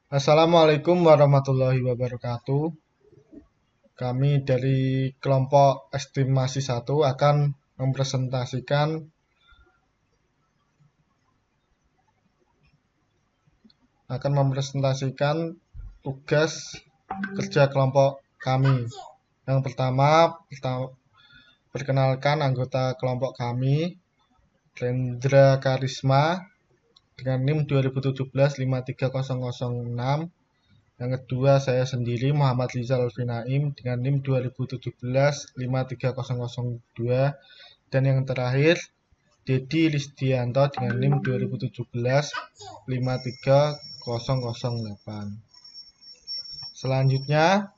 Assalamualaikum warahmatullahi wabarakatuh. Kami dari kelompok estimasi 1 akan mempresentasikan tugas kerja kelompok kami. Yang pertama, perkenalkan anggota kelompok kami, Rendra Karisma dengan NIM 2017-53006. Yang kedua, saya sendiri Muhammad Rizal Alvinaim dengan NIM 2017-53002. Dan yang terakhir, Dedi Lisdianto dengan NIM 2017-53008. Selanjutnya,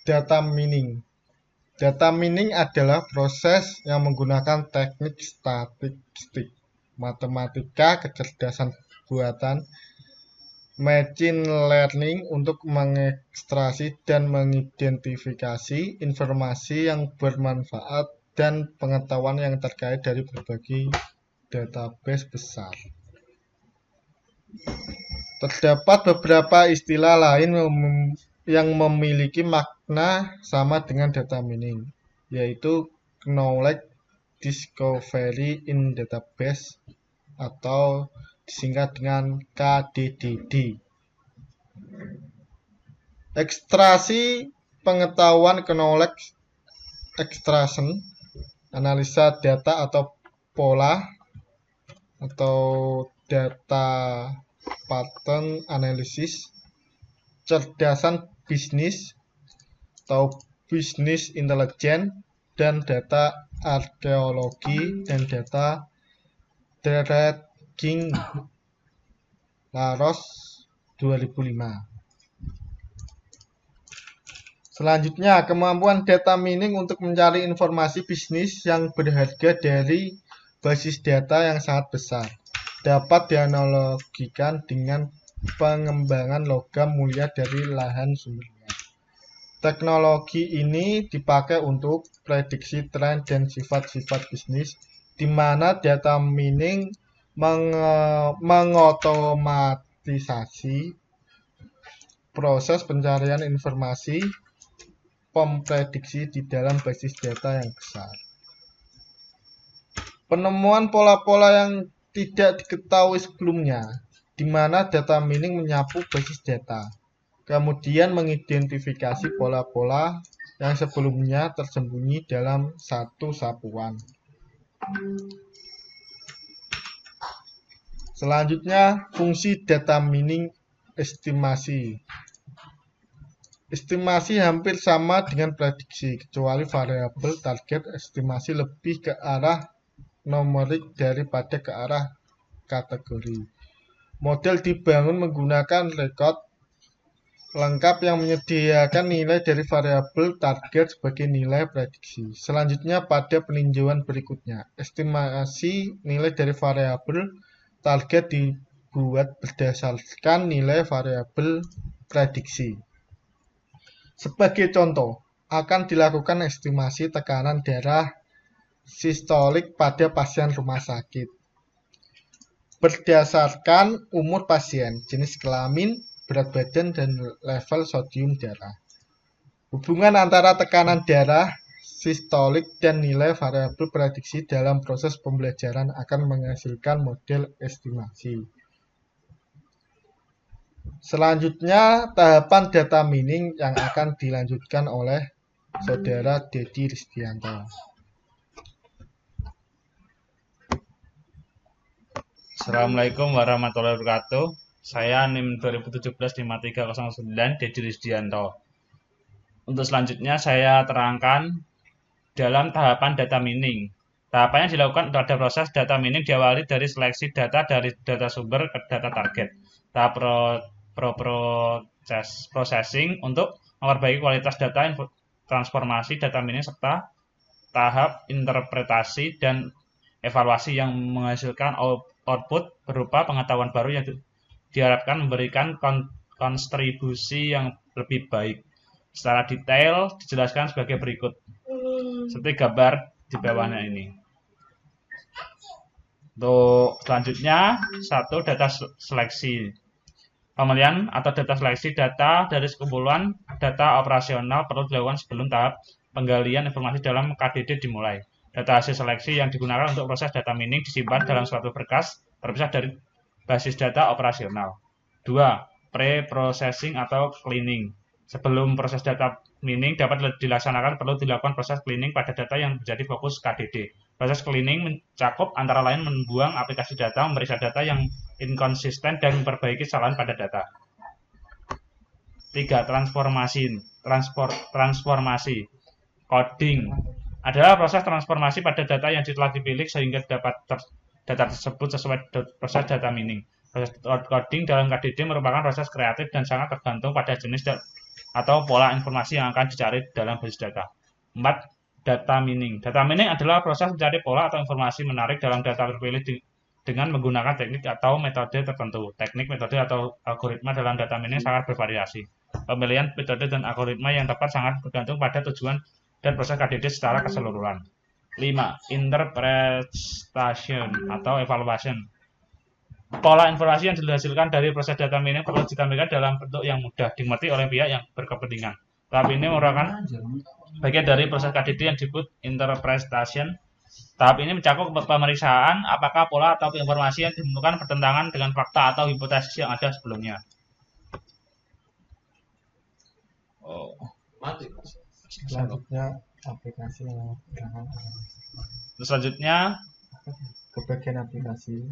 data mining. Data mining adalah proses yang menggunakan teknik statistik, matematika, kecerdasan buatan, machine learning untuk mengekstraksi dan mengidentifikasi informasi yang bermanfaat dan pengetahuan yang terkait dari berbagai database besar. Terdapat beberapa istilah lain yang memiliki makna sama dengan data mining, yaitu Knowledge Discovery in Database atau disingkat dengan KDDD. Ekstraksi pengetahuan Knowledge Extraction, analisa data atau pola atau data pattern analysis, cerdasan bisnis atau business intelligence, dan data arkeologi dan data tracking Laros 2005. Selanjutnya, kemampuan data mining untuk mencari informasi bisnis yang berharga dari basis data yang sangat besar dapat dianalogikan dengan pengembangan logam mulia dari lahan sumbernya. Teknologi ini dipakai untuk prediksi tren dan sifat-sifat bisnis, di mana data mining mengotomatisasi proses pencarian informasi memprediksi di dalam basis data yang besar. Penemuan pola-pola yang tidak diketahui sebelumnya, di mana data mining menyapu basis data, kemudian mengidentifikasi pola-pola yang sebelumnya tersembunyi dalam satu sapuan. Selanjutnya, fungsi data mining estimasi. Estimasi hampir sama dengan prediksi, kecuali variabel target estimasi lebih ke arah numerik daripada ke arah kategori. Model dibangun menggunakan record lengkap yang menyediakan nilai dari variabel target sebagai nilai prediksi. Selanjutnya, pada peninjauan berikutnya, estimasi nilai dari variabel target dibuat berdasarkan nilai variabel prediksi. Sebagai contoh, akan dilakukan estimasi tekanan darah sistolik pada pasien rumah sakit berdasarkan umur pasien, jenis kelamin, berat badan, dan level sodium darah. Hubungan antara tekanan darah sistolik dan nilai variabel prediksi dalam proses pembelajaran akan menghasilkan model estimasi. Selanjutnya, tahapan data mining yang akan dilanjutkan oleh Saudara Dedi Lisdianto. Assalamualaikum warahmatullahi wabarakatuh. Saya NIM 2017-53009 Dedi Lisdianto. Untuk selanjutnya saya terangkan dalam tahapan data mining. Tahapannya dilakukan pada proses data mining diawali dari seleksi data dari data sumber ke data target. Tahap processing untuk memperbaiki kualitas data, transformasi data mining, serta tahap interpretasi dan evaluasi yang menghasilkan output berupa pengetahuan baru yang diharapkan memberikan kontribusi yang lebih baik. secara detail dijelaskan sebagai berikut. Seperti gambar di bawahnya ini. Untuk selanjutnya, satu data seleksi. Pemilihan atau data seleksi data dari sekumpulan data operasional perlu dilakukan sebelum tahap penggalian informasi dalam KDD dimulai. Data hasil seleksi yang digunakan untuk proses data mining disimpan dalam suatu berkas terpisah dari basis data operasional. 2. Pre-processing atau cleaning. Sebelum proses data mining dapat dilaksanakan, perlu dilakukan proses cleaning pada data yang menjadi fokus KDD. Proses cleaning mencakup antara lain membuang aplikasi data, memeriksa data yang inkonsisten, dan memperbaiki kesalahan pada data. 3. Transformasi. Coding adalah proses transformasi pada data yang telah dipilih sehingga data tersebut sesuai proses data mining. Proses coding dalam KDD merupakan proses kreatif dan sangat tergantung pada jenis atau pola informasi yang akan dicari dalam basis data. 4. Data mining. Data mining adalah proses mencari pola atau informasi menarik dalam data terpilih dengan menggunakan teknik atau metode tertentu. Teknik, metode, atau algoritma dalam data mining sangat bervariasi. Pemilihan metode dan algoritma yang tepat sangat bergantung pada tujuan dan proses KDD secara keseluruhan. 5. Interpretation atau evaluation. Pola informasi yang dihasilkan dari proses data mining perlu ditampilkan dalam bentuk yang mudah dimengerti oleh pihak yang berkepentingan. Tahap ini merupakan bagian dari proses KDD yang disebut interpretation. Tahap ini mencakup pemeriksaan apakah pola atau informasi yang ditemukan bertentangan dengan fakta atau hipotesis yang ada sebelumnya. Selanjutnya aplikasi yang Selanjutnya ke bagian aplikasi.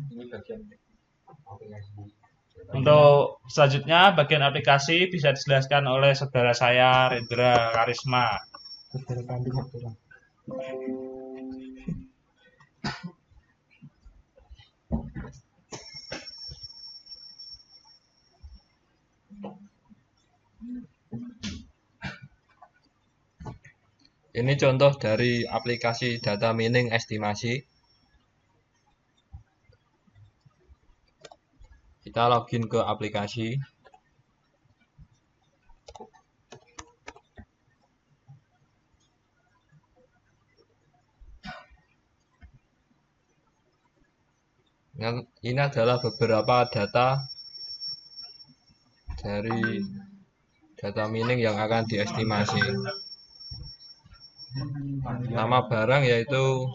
Untuk selanjutnya bagian aplikasi bisa dijelaskan oleh saudara saya Rendra Karisma. Ini contoh dari aplikasi data mining estimasi. Kita login ke aplikasi. Ini adalah beberapa data dari data mining yang akan diestimasi. Nama barang yaitu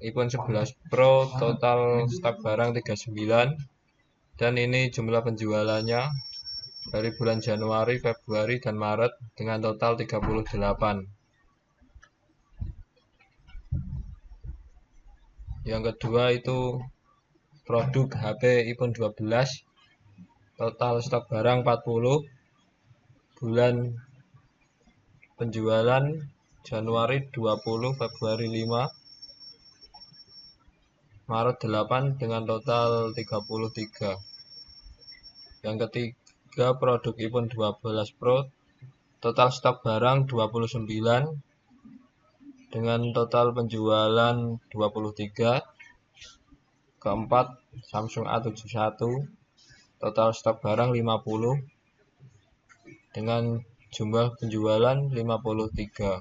iPhone 11 Pro, total stok barang 39, dan ini jumlah penjualannya dari bulan Januari, Februari, dan Maret dengan total 38. Yang kedua itu produk HP iPhone 12, total stok barang 40, bulan penjualan Januari 20, Februari 5, Maret 8 dengan total 33. Yang ketiga produk iPhone 12 Pro, total stok barang 29 dengan total penjualan 23. Keempat Samsung A71, total stok barang 50 dengan jumlah penjualan 53.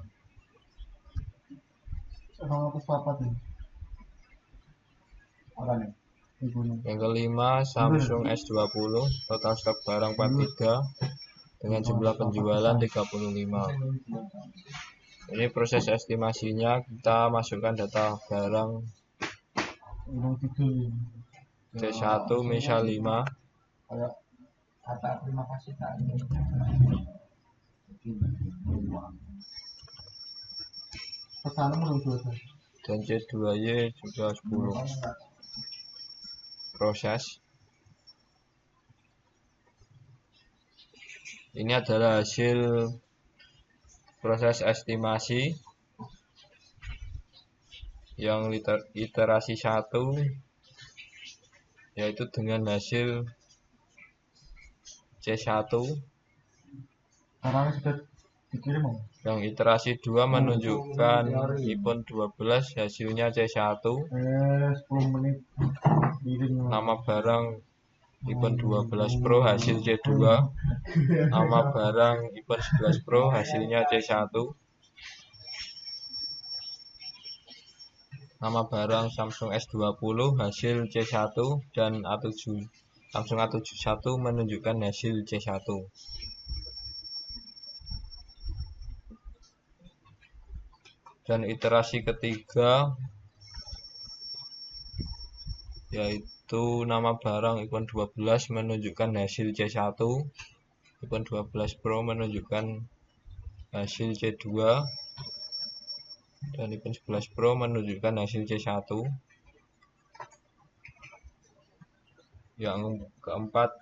Yang kelima Samsung S20, total stok barang 43 dengan jumlah penjualan 35. Ini proses estimasinya, kita masukkan data barang C1 misal 5. Dan C2Y juga 10. Proses. Ini adalah hasil proses estimasi yang iterasi 1, yaitu dengan hasil C1. Yang iterasi 2 menunjukkan iPhone 12 hasilnya C1. Nama barang iPhone 12 Pro hasil C2. Nama barang iPhone 11 Pro hasilnya C1. Nama barang Samsung S20 hasil C1 dan A7. Samsung A71 menunjukkan hasil C1. Dan iterasi ketiga yaitu nama barang iPhone 12 menunjukkan hasil C1, iPhone 12 Pro menunjukkan hasil C2, dan iPhone 11 Pro menunjukkan hasil C1. Yang keempat,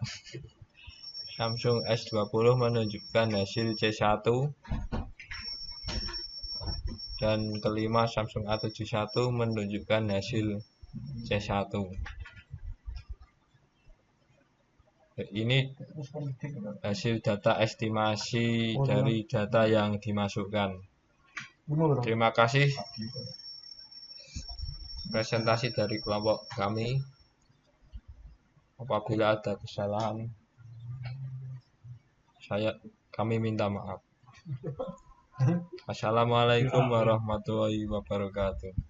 Samsung S20 menunjukkan hasil C1. Dan kelima, Samsung A71 menunjukkan hasil C1. Ini hasil data estimasi dari data yang dimasukkan. Terima kasih presentasi dari kelompok kami. Apabila ada kesalahan, kami minta maaf. Assalamualaikum warahmatullahi wabarakatuh.